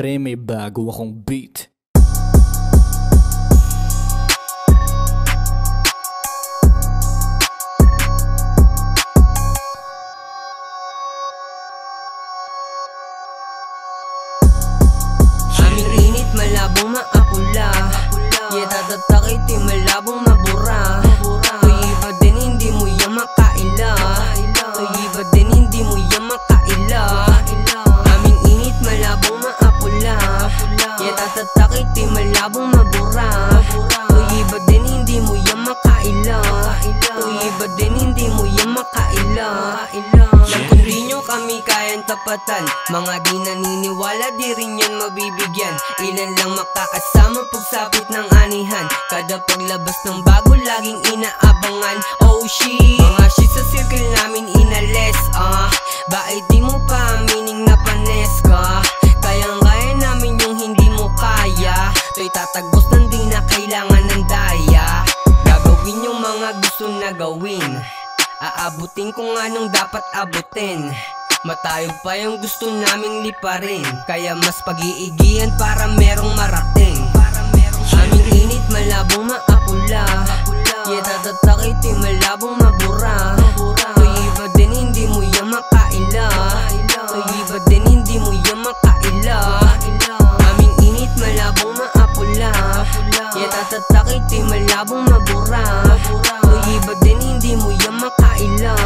Pre, may bago akong beat. Aming init, malabong maapula. Yatatatakit, malabong mabura. Tuyiba din, hindi mo yan makaila. Tuyiba din, hindi mo yan makaila. Aming init, malabong maapula. Yatatatakit, malabong mabura. Tuyiba din, hindi mo yan makaila. Tuyiba din, hindi mo yan makaila. Lang kung di nyo kami kayang tapatan, mga di naniniwala di rin yan mabibigyan. Ilan lang makakasama pagsapit ng anihan. Kada paglabas ng bago laging inaabangan. Oh shit, mga shit sa circle namin inalis. Bakit di mo pa aminin na panes ka? Kayang-kaya namin yung hindi mo kaya. To'y tatagos nang di na kailangan ng daya. Gagawin yung mga gusto na gawin, aabutin kung anong dapat abutin. Matayog pa yung gusto naming liparin, kaya mas pag-iigihan para merong marating. Aming init, malabong maapula. Yatatatakit, malabong mabura. Tuyiba din, hindi mo yan makaila. Tuyiba din, hindi mo yan makaila. Aming init, malabong maapula. Yatatatakit, malabong mabura. Tuyiba din, hindi mo yan makaila.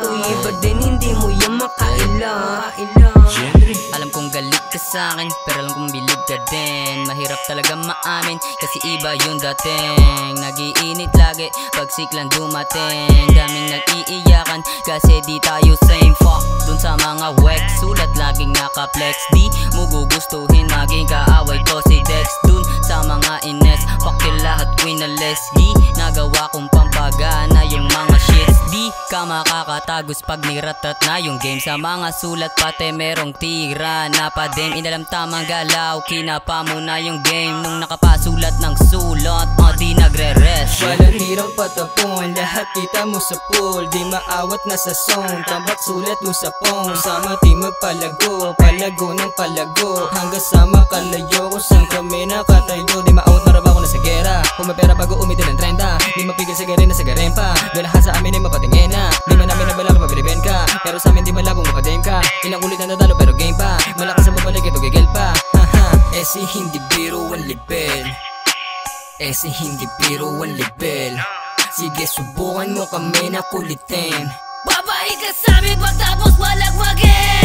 Tuyiba din, hindi mo yan makaila. Alam kong galit ka sa'kin, pero alam kong bilib ka din. Mahirap talaga maamin, kasi iba yung dating. Nag-iinit lagi, pag siklang dumating. Daming nag-iiyakan, kasi di tayo same. Fuck dun sa mga wek, sulat laging naka-flex. Di mo gugustuhin, maging kaaway ko si Dex. Dun sa mga ines, fuck yung lahat winalis. Di nagawa kong pampagana yung mga shits. Di ka makakatagos pag niratrat na yung game. Sa mga sulat pati merong tira na pa din. Inalam tamang galaw, kinapa mo na yung game. Nung nakapasulat ng sulat, di nagre-rest. Walang hirang patapon, lahat kita mo sa pool. Di maawat na sa song, tambak sulat mo sa phone. Sama di magpalago, palago ng palago. Hanggang sa makalayo kung saan kami nakatayo. Di ma-out na raba ko na sa gera, kung may pera bago umiti ng 30. Di mapigil sa garin na sa garin pa. Dalahan sa amin ay mapatingin na. Di man namin nabalak mabiliben ka, pero sa amin di malabong makadame ka. Ilang ulit na nadalo pero game pa. Malakas sa mabalik ito gigil pa. Esi hindi biro ang libel. Esi hindi biro ang libel. Sige subukan mo kami na kulitin. Babae ka sa'min pagtapos walang maging.